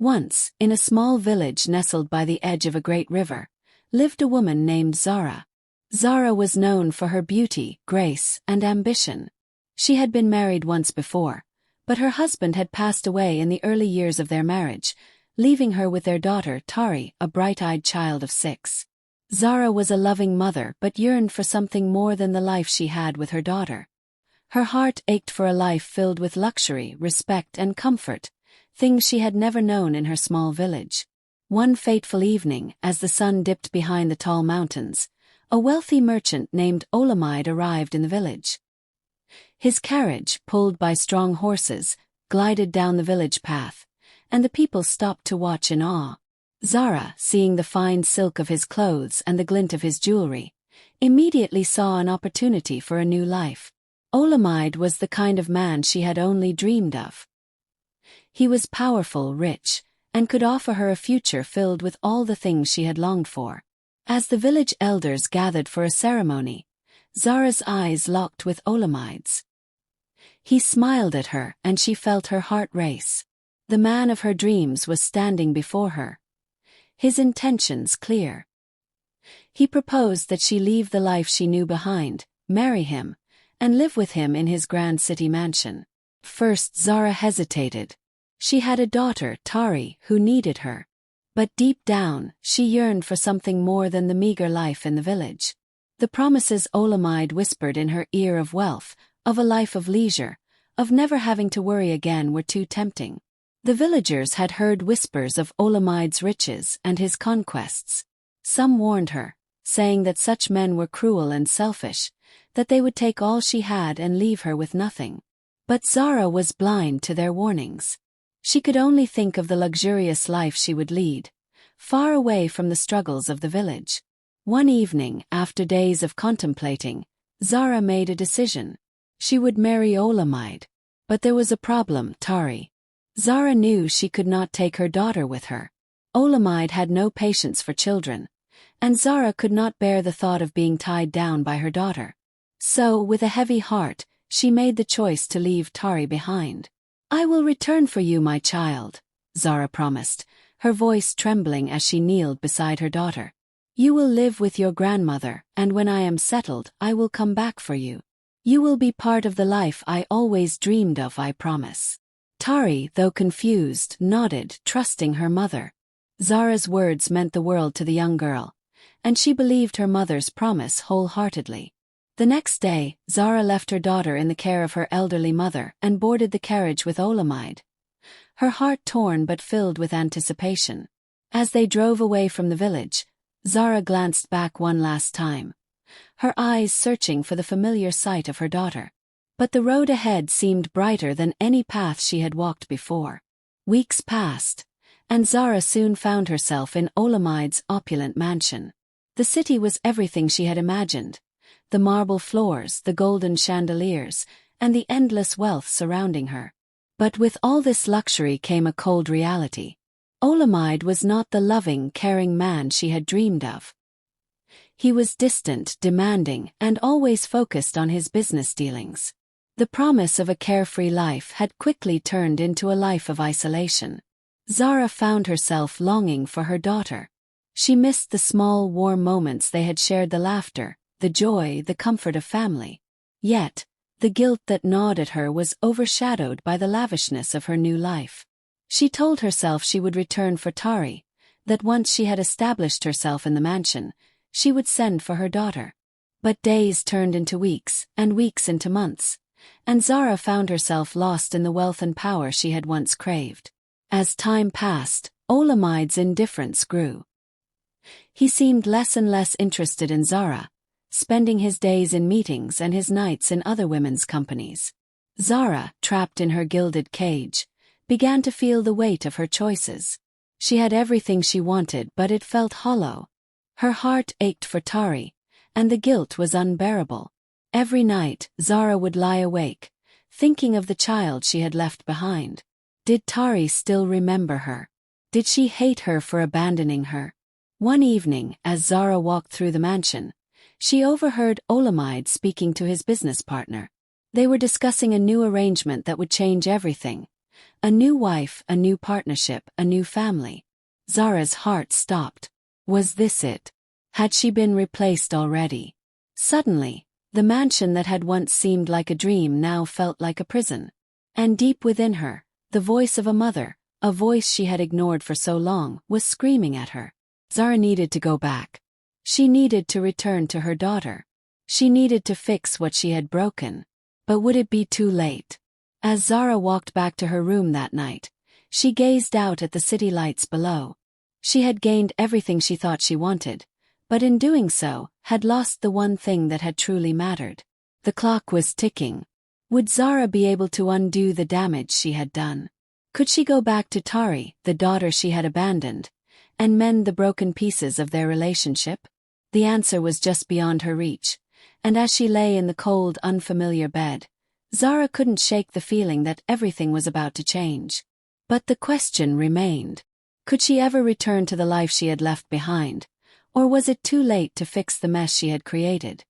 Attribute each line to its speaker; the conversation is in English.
Speaker 1: Once, in a small village nestled by the edge of a great river, lived a woman named Zara. Zara was known for her beauty, grace, and ambition. She had been married once before, but her husband had passed away in the early years of their marriage, leaving her with their daughter Tari, a bright-eyed child of 6. Zara was a loving mother but yearned for something more than the life she had with her daughter. Her heart ached for a life filled with luxury, respect, and comfort, things she had never known in her small village. One fateful evening, as the sun dipped behind the tall mountains, a wealthy merchant named Olamide arrived in the village. His carriage, pulled by strong horses, glided down the village path, and the people stopped to watch in awe. Zara, seeing the fine silk of his clothes and the glint of his jewelry, immediately saw an opportunity for a new life. Olamide was the kind of man she had only dreamed of. He was powerful, rich, and could offer her a future filled with all the things she had longed for. As the village elders gathered for a ceremony, Zara's eyes locked with Olamide's. He smiled at her and she felt her heart race. The man of her dreams was standing before her, his intentions clear. He proposed that she leave the life she knew behind, marry him, and live with him in his grand city mansion. First Zara hesitated. She had a daughter, Tari, who needed her. But deep down, she yearned for something more than the meager life in the village. The promises Olamide whispered in her ear of wealth, of a life of leisure, of never having to worry again were too tempting. The villagers had heard whispers of Olamide's riches and his conquests. Some warned her, saying that such men were cruel and selfish, that they would take all she had and leave her with nothing. But Zara was blind to their warnings. She could only think of the luxurious life she would lead, far away from the struggles of the village. One evening, after days of contemplating, Zara made a decision. She would marry Olamide. But there was a problem, Tari. Zara knew she could not take her daughter with her. Olamide had no patience for children, and Zara could not bear the thought of being tied down by her daughter. So, with a heavy heart, she made the choice to leave Tari behind. "I will return for you, my child," Zara promised, her voice trembling as she kneeled beside her daughter. "You will live with your grandmother, and when I am settled, I will come back for you. You will be part of the life I always dreamed of, I promise." Tari, though confused, nodded, trusting her mother. Zara's words meant the world to the young girl, and she believed her mother's promise wholeheartedly. The next day, Zara left her daughter in the care of her elderly mother and boarded the carriage with Olamide, her heart torn but filled with anticipation. As they drove away from the village, Zara glanced back one last time, her eyes searching for the familiar sight of her daughter. But the road ahead seemed brighter than any path she had walked before. Weeks passed, and Zara soon found herself in Olamide's opulent mansion. The city was everything she had imagined: the marble floors, the golden chandeliers, and the endless wealth surrounding her. But with all this luxury came a cold reality. Olamide was not the loving, caring man she had dreamed of. He was distant, demanding, and always focused on his business dealings. The promise of a carefree life had quickly turned into a life of isolation. Zara found herself longing for her daughter. She missed the small, warm moments they had shared, the laughter, the joy, the comfort of family. Yet, the guilt that gnawed at her was overshadowed by the lavishness of her new life. She told herself she would return for Tari, that once she had established herself in the mansion, she would send for her daughter. But days turned into weeks, and weeks into months, and Zara found herself lost in the wealth and power she had once craved. As time passed, Olamide's indifference grew. He seemed less and less interested in Zara, spending his days in meetings and his nights in other women's companies. Zara, trapped in her gilded cage, began to feel the weight of her choices. She had everything she wanted, but it felt hollow. Her heart ached for Tari, and the guilt was unbearable. Every night, Zara would lie awake, thinking of the child she had left behind. Did Tari still remember her? Did she hate her for abandoning her? One evening, as Zara walked through the mansion, she overheard Olamide speaking to his business partner. They were discussing a new arrangement that would change everything, A new wife, a new partnership, a new family. Zara's heart stopped. Was this it? Had she been replaced already? Suddenly, the mansion that had once seemed like a dream now felt like a prison. And deep within her, the voice of a mother, a voice she had ignored for so long, was screaming at her. Zara needed to go back. She needed to return to her daughter. She needed to fix what she had broken. But would it be too late? As Zara walked back to her room that night, she gazed out at the city lights below. She had gained everything she thought she wanted, but in doing so, had lost the one thing that had truly mattered. The clock was ticking. Would Zara be able to undo the damage she had done? Could she go back to Tari, the daughter she had abandoned, and mend the broken pieces of their relationship? The answer was just beyond her reach, and as she lay in the cold, unfamiliar bed, Zara couldn't shake the feeling that everything was about to change. But the question remained. Could she ever return to the life she had left behind, or was it too late to fix the mess she had created?